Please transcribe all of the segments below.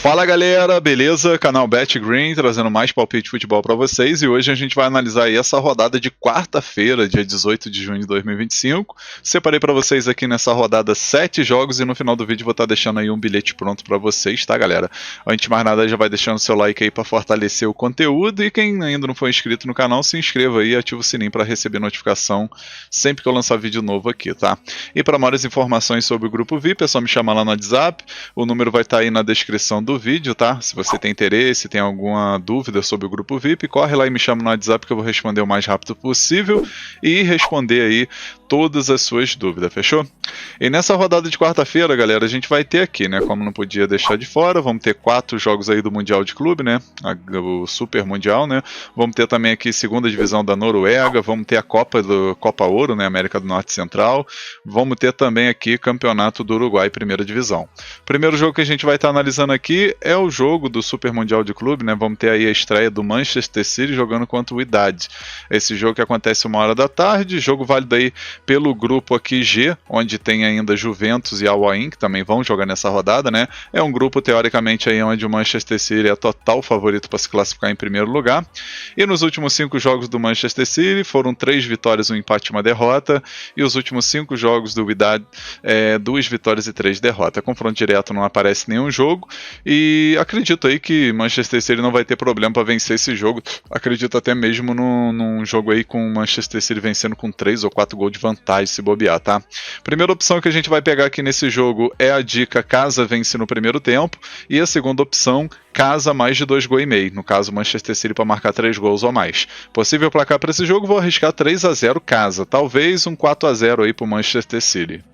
Fala galera, beleza? Canal Bet Green trazendo mais palpite de futebol para vocês, e hoje a gente vai analisar aí essa rodada de quarta-feira, dia 18 de junho de 2025. Separei para vocês aqui nessa rodada 7 jogos e no final do vídeo vou estar deixando aí um bilhete pronto para vocês, tá galera? Antes de mais nada, já vai deixando seu like aí para fortalecer o conteúdo, e quem ainda não foi inscrito no canal, se inscreva aí e ativa o sininho para receber notificação sempre que eu lançar vídeo novo aqui, tá? E para maiores informações sobre o grupo VIP, é só me chamar lá no WhatsApp, o número vai estar aí na descrição do vídeo, tá? Se você tem interesse, tem alguma dúvida sobre o grupo VIP, corre lá e me chama no WhatsApp que eu vou responder o mais rápido possível e responder aí todas as suas dúvidas, fechou? E nessa rodada de quarta-feira, galera, a gente vai ter aqui, né, como não podia deixar de fora, vamos ter 4 jogos aí do Mundial de Clube, né, o Super Mundial, né, vamos ter também aqui segunda divisão da Noruega, vamos ter a Copa Ouro, né, América do Norte e Central, vamos ter também aqui Campeonato do Uruguai, primeira divisão. O primeiro jogo que a gente vai estar analisando aqui é o jogo do Super Mundial de Clube, né, vamos ter aí a estreia do Manchester City jogando contra o Wydad. Esse jogo que acontece 1h da tarde, jogo válido aí pelo grupo aqui G, onde tem ainda Juventus e Al Ain, que também vão jogar nessa rodada, né? É um grupo, teoricamente, aí onde o Manchester City é total favorito para se classificar em primeiro lugar. E nos últimos 5 jogos do Manchester City, foram 3 vitórias, um empate e uma derrota. E os últimos 5 jogos do Wydad, 2 vitórias e 3 derrotas. Confronto direto não aparece nenhum jogo. E acredito aí que Manchester City não vai ter problema para vencer esse jogo. Acredito até mesmo num jogo aí com o Manchester City vencendo com 3 ou 4 gols de vantagem, se bobear, tá? Primeira opção que a gente vai pegar aqui nesse jogo é a dica casa vence no primeiro tempo, e a segunda opção, casa mais de 2,5 gols, no caso Manchester City para marcar 3 gols ou mais. Possível placar para esse jogo, vou arriscar 3-0 casa, talvez um 4-0 aí para o Manchester City.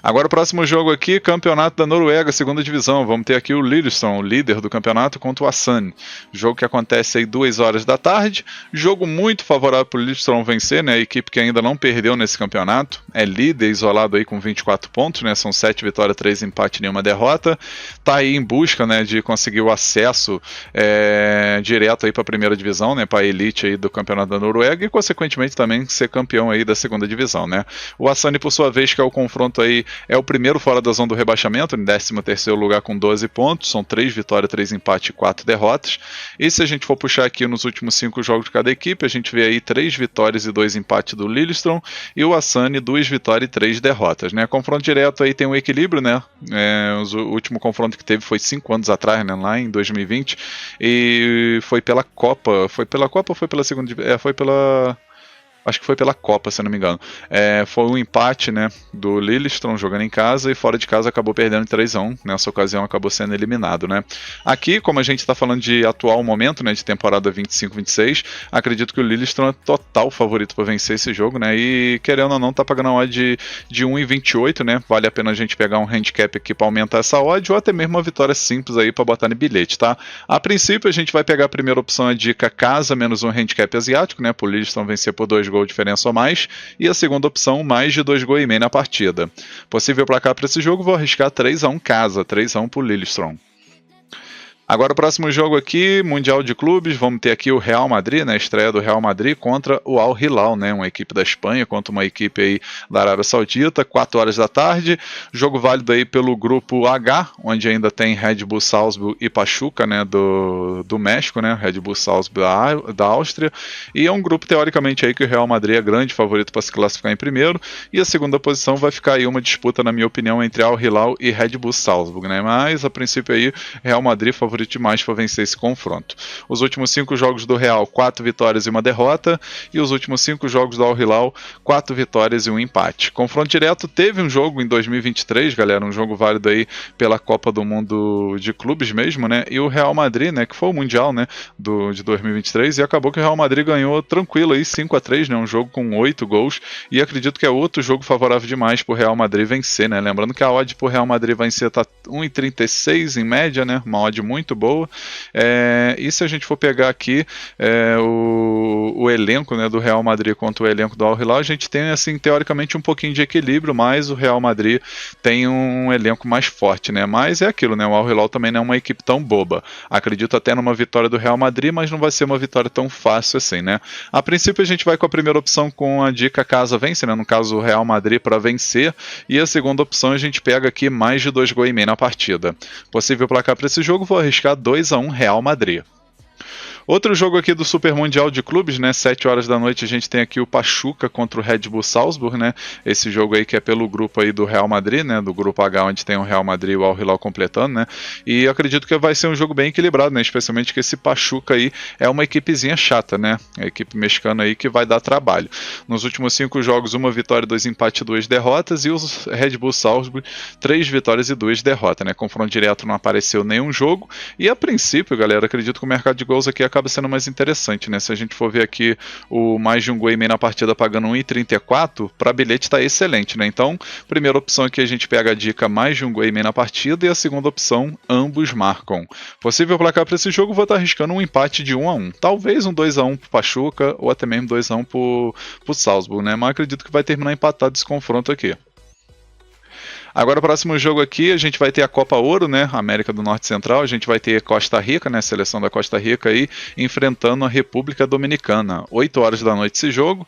Agora o próximo jogo aqui, Campeonato da Noruega, segunda divisão. Vamos ter aqui o Lillestrøm, o líder do campeonato, contra o Åsane. Jogo que acontece aí 2h da tarde. Jogo muito favorável para o Lillestrøm vencer, né? A equipe que ainda não perdeu nesse campeonato. É líder, isolado aí com 24 pontos, né? São 7 vitórias, 3 empates e nenhuma derrota. Tá aí em busca, né, de conseguir o acesso direto aí para a primeira divisão, né? Para a elite aí do campeonato da Noruega e, consequentemente, também ser campeão aí da segunda divisão, né? O Åsane, por sua vez, que é o confronto aí, é o primeiro fora da zona do rebaixamento, em 13º lugar com 12 pontos, são 3 vitórias, 3 empates e 4 derrotas. E se a gente for puxar aqui nos últimos 5 jogos de cada equipe, a gente vê aí 3 vitórias e 2 empates do Lillestrøm, e o Åsane 2 vitórias e 3 derrotas, né? Confronto direto aí tem um equilíbrio, né? O último confronto que teve foi 5 anos atrás, né? Lá em 2020, e foi pela Copa, foi pela segunda, acho que foi pela Copa, se não me engano. Foi um empate, né, do Lillestrøm jogando em casa, e fora de casa acabou perdendo 3-1. Nessa ocasião acabou sendo eliminado, né. Aqui, como a gente está falando de atual momento, né, de temporada 25-26, acredito que o Lillestrøm é total favorito para vencer esse jogo, né, e querendo ou não, tá pagando a odd de 1,28, né, vale a pena a gente pegar um handicap aqui para aumentar essa odd, ou até mesmo uma vitória simples aí para botar no bilhete, tá. A princípio, a gente vai pegar a primeira opção, a dica casa, menos um handicap asiático, né, pro Lillestrøm vencer por 2 gols de diferença ou mais, e a segunda opção, mais de 2,5 gols na partida. Possível placar para esse jogo, vou arriscar 3-1 casa, 3-1 para o Lillestrøm. Agora o próximo jogo aqui, Mundial de Clubes, vamos ter aqui o Real Madrid, né, estreia do Real Madrid contra o Al Hilal, né, uma equipe da Espanha contra uma equipe aí da Arábia Saudita, 4h da tarde, jogo válido aí pelo grupo H, onde ainda tem Red Bull Salzburg e Pachuca, né, do México, né, Red Bull Salzburg da Áustria, e é um grupo teoricamente aí que o Real Madrid é grande favorito para se classificar em primeiro, e a segunda posição vai ficar aí uma disputa, na minha opinião, entre Al Hilal e Red Bull Salzburg, né, mas a princípio aí Real Madrid favorito demais para vencer esse confronto. Os últimos 5 jogos do Real, 4 vitórias e uma derrota, e os últimos 5 jogos do Al Hilal, 4 vitórias e um empate. Confronto direto, teve um jogo em 2023, galera, um jogo válido aí pela Copa do Mundo de Clubes mesmo, né, e o Real Madrid, né, que foi o Mundial, né, de 2023, e acabou que o Real Madrid ganhou tranquilo aí, 5-3, né, um jogo com 8 gols, e acredito que é outro jogo favorável demais pro Real Madrid vencer, né, lembrando que a odd pro Real Madrid vencer tá 1,36 em média, né, uma odd muito muito boa. E se a gente for pegar aqui o elenco, né, do Real Madrid contra o elenco do Al Hilal, a gente tem, assim, teoricamente um pouquinho de equilíbrio, mas o Real Madrid tem um elenco mais forte, né? Mas é aquilo, né? O Al Hilal também não é uma equipe tão boba. Acredito até numa vitória do Real Madrid, mas não vai ser uma vitória tão fácil assim, né? A princípio a gente vai com a primeira opção com a dica casa vence, né? No caso o Real Madrid para vencer, e a segunda opção a gente pega aqui mais de 2,5 gols na partida. Possível placar para esse jogo, vou arriscar 2-1 Real Madrid. Outro jogo aqui do Super Mundial de Clubes, né? 7 horas da noite a gente tem aqui o Pachuca contra o Red Bull Salzburg, né? Esse jogo aí que é pelo grupo aí do Real Madrid, né? Do grupo H, onde tem o Real Madrid e o Al Hilal completando, né? E eu acredito que vai ser um jogo bem equilibrado, né? Especialmente que esse Pachuca aí é uma equipezinha chata, né? A equipe mexicana aí que vai dar trabalho. Nos últimos 5 jogos, 1 vitória, 2 empates e 2 derrotas, e o Red Bull Salzburg, 3 vitórias e 2 derrotas, né? Confronto direto não apareceu nenhum jogo, e a princípio, galera, acredito que o mercado de gols aqui acaba sendo mais interessante, né? Se a gente for ver aqui o mais de 1,5 gols na partida pagando 1,34, para bilhete está excelente, né? Então, primeira opção aqui a gente pega a dica mais de 1,5 gols na partida, e a segunda opção, ambos marcam. Possível placar para esse jogo, vou estar arriscando um empate de 1-1. Talvez um 2-1 pro Pachuca, ou até mesmo 2-1 pro Salzburg, né? Mas acredito que vai terminar empatado esse confronto aqui. Agora o próximo jogo aqui, a gente vai ter a Copa Ouro, né, América do Norte Central, a gente vai ter Costa Rica, né, a seleção da Costa Rica aí, enfrentando a República Dominicana. 8 horas da noite esse jogo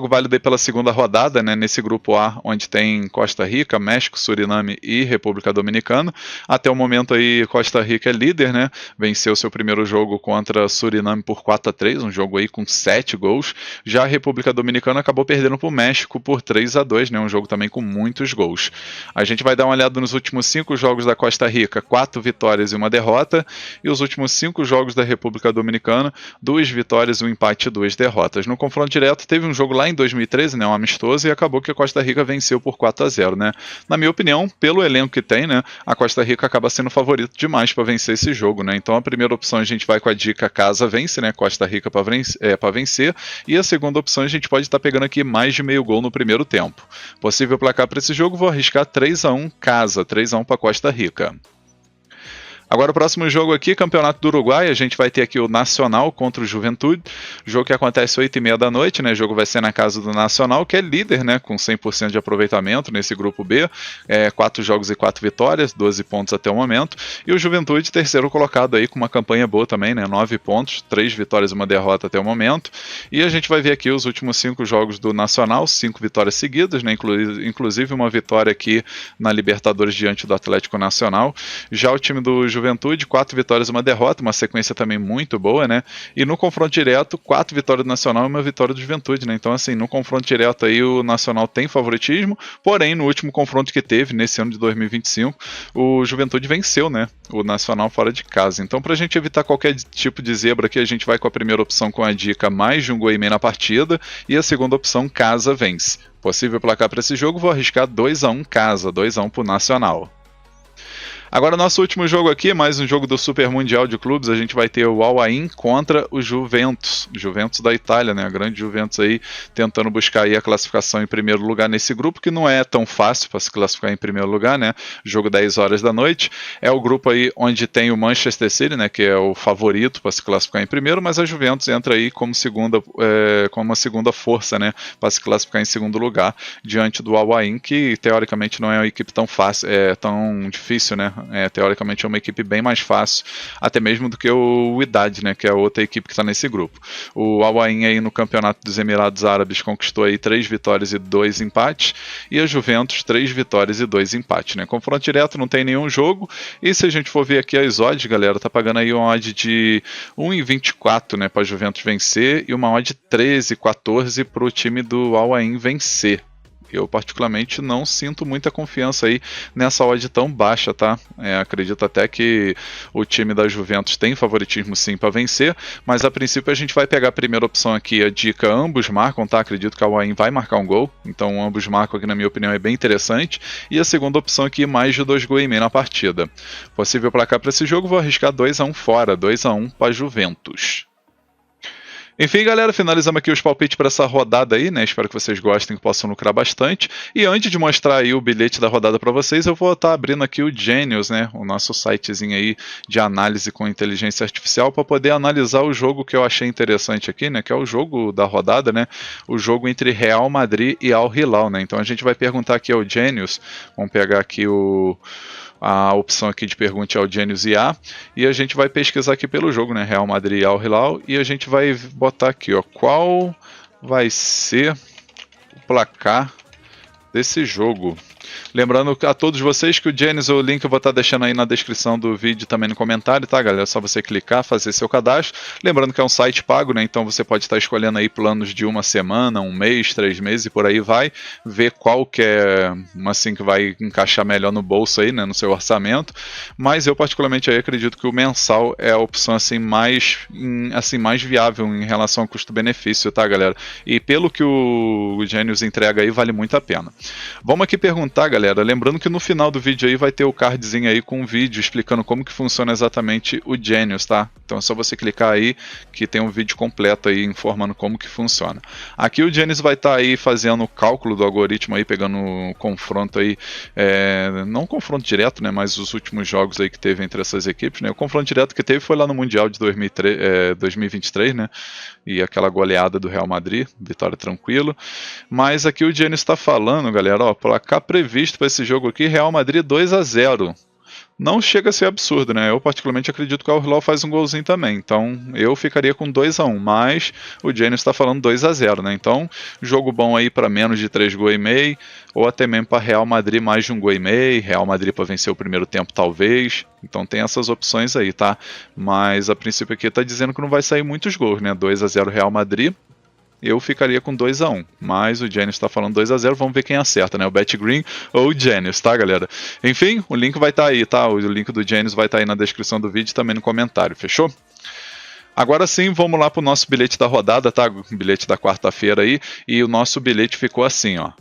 válido aí pela segunda rodada, né, nesse grupo A, onde tem Costa Rica, México, Suriname e República Dominicana. Até o momento aí, Costa Rica é líder, né, venceu seu primeiro jogo contra Suriname por 4-3, um jogo aí com 7 gols. Já a República Dominicana acabou perdendo para o México por 3-2, né, um jogo também com muitos gols. A gente vai dar uma olhada nos últimos 5 jogos da Costa Rica, 4 vitórias e 1 derrota, e os últimos 5 jogos da República Dominicana, 2 vitórias, 1 empate e 2 derrotas. No confronto direto teve um jogo lá em 2013, né, um amistoso, e acabou que a Costa Rica venceu por 4-0, né. Na minha opinião, pelo elenco que tem, né, a Costa Rica acaba sendo favorito demais para vencer esse jogo, né. Então a primeira opção a gente vai com a dica casa vence, né, Costa Rica para vencer, e a segunda opção a gente pode estar pegando aqui mais de meio gol no primeiro tempo. Possível placar para esse jogo, vou arriscar 3-1 casa, 3-1 para Costa Rica. Agora o próximo jogo aqui, Campeonato do Uruguai, a gente vai ter aqui o Nacional contra o Juventude, jogo que acontece às 8h30 da noite, né, o jogo vai ser na casa do Nacional, que é líder, né, com 100% de aproveitamento nesse grupo B, 4 jogos e 4 vitórias, 12 pontos até o momento, e o Juventude terceiro colocado aí com uma campanha boa também, né, 9 pontos, 3 vitórias e 1 derrota até o momento, e a gente vai ver aqui os últimos 5 jogos do Nacional, 5 vitórias seguidas, né, inclusive uma vitória aqui na Libertadores diante do Atlético Nacional. Já o time do Juventude, 4 vitórias e 1 derrota, uma sequência também muito boa, né? E no confronto direto, 4 vitórias do Nacional e 1 vitória do Juventude, né? Então, assim, no confronto direto aí o Nacional tem favoritismo, porém, no último confronto que teve, nesse ano de 2025, o Juventude venceu, né? O Nacional fora de casa. Então, pra gente evitar qualquer tipo de zebra aqui, a gente vai com a primeira opção com a dica mais de 1,5 gols na partida, e a segunda opção, casa vence. Possível placar para esse jogo, vou arriscar 2-1 casa, 2-1 pro Nacional. Agora, nosso último jogo aqui, mais um jogo do Super Mundial de Clubes, a gente vai ter o Al Ain contra o Juventus da Itália, né, a grande Juventus aí, tentando buscar aí a classificação em primeiro lugar nesse grupo, que não é tão fácil para se classificar em primeiro lugar, né, jogo 10 horas da noite, é o grupo aí onde tem o Manchester City, né, que é o favorito para se classificar em primeiro, mas a Juventus entra aí como uma segunda força, né, para se classificar em segundo lugar, diante do Al Ain, que teoricamente não é uma equipe tão fácil, tão difícil, né, teoricamente é uma equipe bem mais fácil, até mesmo do que o Wydad, né, que é a outra equipe que está nesse grupo. O Al Ain aí no Campeonato dos Emirados Árabes conquistou aí 3 vitórias e 2 empates, e a Juventus 3 vitórias e 2 empates, né. Confronto direto não tem nenhum jogo, e se a gente for ver aqui as odds, galera, tá pagando aí uma odd de 1,24, né, para a Juventus vencer, e uma odd de 13,14 para o time do Al Ain vencer. Eu particularmente não sinto muita confiança aí nessa odd tão baixa, tá? Acredito até que o time da Juventus tem favoritismo sim para vencer, mas a princípio a gente vai pegar a primeira opção aqui, a dica ambos marcam, tá? Acredito que a Al Ain vai marcar um gol, então ambos marcam aqui na minha opinião é bem interessante, e a segunda opção aqui mais de 2,5 gols na partida. Possível placar para esse jogo, vou arriscar 2-1 fora, 2-1 para Juventus. Enfim, galera, finalizamos aqui os palpites para essa rodada aí, né? Espero que vocês gostem, que possam lucrar bastante. E antes de mostrar aí o bilhete da rodada para vocês, eu vou estar abrindo aqui o Genius, né? O nosso sitezinho aí de análise com inteligência artificial para poder analisar o jogo que eu achei interessante aqui, né? Que é o jogo da rodada, né? O jogo entre Real Madrid e Al Hilal, né? Então a gente vai perguntar aqui ao Genius, vamos pegar aqui a opção aqui de pergunte ao Genius IA, e a gente vai pesquisar aqui pelo jogo, né, Real Madrid e Al Hilal, e a gente vai botar aqui, ó, qual vai ser o placar desse jogo. Lembrando a todos vocês que o Genius, o link eu vou estar deixando aí na descrição do vídeo e também no comentário, tá, galera? É só você clicar, fazer seu cadastro. Lembrando que é um site pago, né? Então você pode estar escolhendo aí planos de uma semana, um mês, 3 meses e por aí vai. Ver qual que é, assim, que vai encaixar melhor no bolso aí, né? No seu orçamento. Mas eu particularmente aí acredito que o mensal é a opção assim mais viável em relação ao custo-benefício, tá, galera? E pelo que o Genius entrega aí, vale muito a pena. Vamos aqui perguntar, galera, lembrando que no final do vídeo aí vai ter o cardzinho aí com um vídeo explicando como que funciona exatamente o Genius, tá? Então é só você clicar aí que tem um vídeo completo aí informando como que funciona. Aqui o Genius vai estar aí fazendo o cálculo do algoritmo aí, pegando o confronto aí, não confronto direto, né, mas os últimos jogos aí que teve entre essas equipes, né? O confronto direto que teve foi lá no Mundial de 2023, né? E aquela goleada do Real Madrid, vitória tranquila. Mas aqui o Genius está falando, galera, ó, placar previsto para esse jogo aqui, Real Madrid 2-0. Não chega a ser absurdo, né? Eu particularmente acredito que o Al Hilal faz um golzinho também. Então eu ficaria com 2-1, mas o Genius está falando 2-0, né? Então jogo bom aí para menos de 3 gols e meio, ou até mesmo para Real Madrid mais de 1 gol e meio, Real Madrid para vencer o primeiro tempo talvez. Então tem essas opções aí, tá? Mas a princípio aqui tá dizendo que não vai sair muitos gols, né? 2-0 Real Madrid. Eu ficaria com 2-1, mas o Genius está falando 2-0, vamos ver quem acerta, né? O Bet Green ou o Genius, tá, galera? Enfim, o link vai estar aí, tá? O link do Genius vai estar aí na descrição do vídeo e também no comentário, fechou? Agora sim, vamos lá pro nosso bilhete da rodada, tá? O bilhete da quarta-feira aí, e o nosso bilhete ficou assim, ó.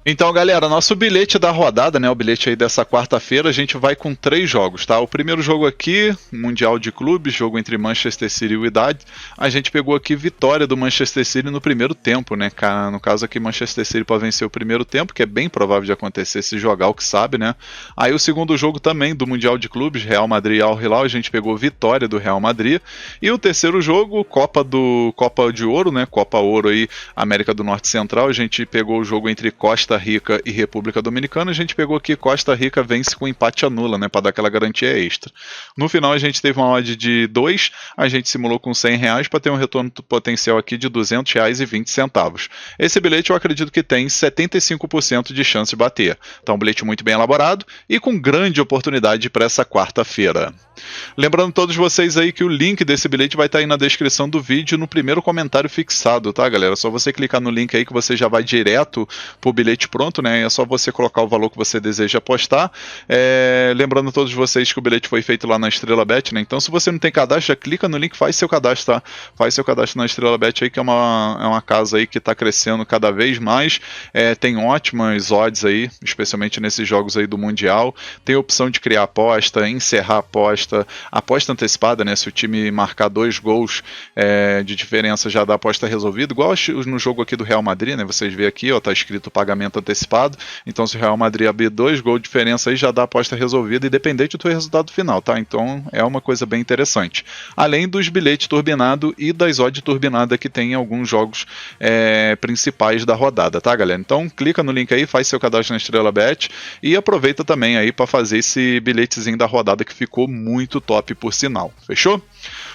Então, galera, nosso bilhete da rodada, né, o bilhete aí dessa quarta-feira, a gente vai com 3 jogos, tá? O primeiro jogo aqui, Mundial de Clubes, jogo entre Manchester City e Wydad. A gente pegou aqui vitória do Manchester City no primeiro tempo, né? No caso aqui, Manchester City para vencer o primeiro tempo, que é bem provável de acontecer se jogar o que sabe, né? Aí o segundo jogo também do Mundial de Clubes, Real Madrid e Al Hilal, a gente pegou vitória do Real Madrid. E o terceiro jogo, Copa de Ouro, né? Copa Ouro aí, América do Norte Central, a gente pegou o jogo entre Costa Rica e República Dominicana. A gente pegou aqui Costa Rica vence com empate anula, né, para dar aquela garantia extra. No final a gente teve uma odd de 2, a gente simulou com R$100 para ter um retorno potencial aqui de R$200,20. Esse bilhete eu acredito que tem 75% de chance de bater. Então um bilhete muito bem elaborado e com grande oportunidade para essa quarta-feira. Lembrando todos vocês aí que o link desse bilhete vai estar aí na descrição do vídeo no primeiro comentário fixado, tá, galera? Só você clicar no link aí que você já vai direto pro bilhete pronto, né? É só você colocar o valor que você deseja apostar. Lembrando a todos vocês que o bilhete foi feito lá na Estrela Bet, né? Então se você não tem cadastro, já clica no link, faz seu cadastro, tá? Faz seu cadastro na Estrela Bet aí, que é uma casa aí que está crescendo cada vez mais. Tem ótimas odds aí, especialmente nesses jogos aí do Mundial. Tem a opção de criar aposta, encerrar aposta antecipada, né? Se o time marcar 2 gols de diferença, já dá aposta resolvida, igual no jogo aqui do Real Madrid, né? Vocês veem aqui, ó, tá escrito pagamento antecipado. Então se o Real Madrid abrir 2 gols de diferença aí, já dá aposta resolvida, independente do resultado final, tá? Então é uma coisa bem interessante. Além dos bilhetes turbinados e das odds turbinadas que tem em alguns jogos principais da rodada, tá, galera? Então clica no link aí, faz seu cadastro na Estrela Bet e aproveita também aí para fazer esse bilhetezinho da rodada que ficou muito top, por sinal. Fechou?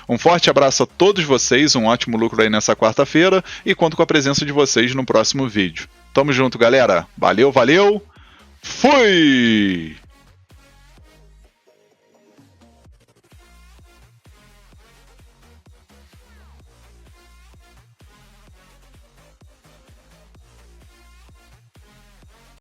Um forte abraço a todos vocês, um ótimo lucro aí nessa quarta-feira e conto com a presença de vocês no próximo vídeo. Tamo junto, galera. Valeu, valeu. Fui!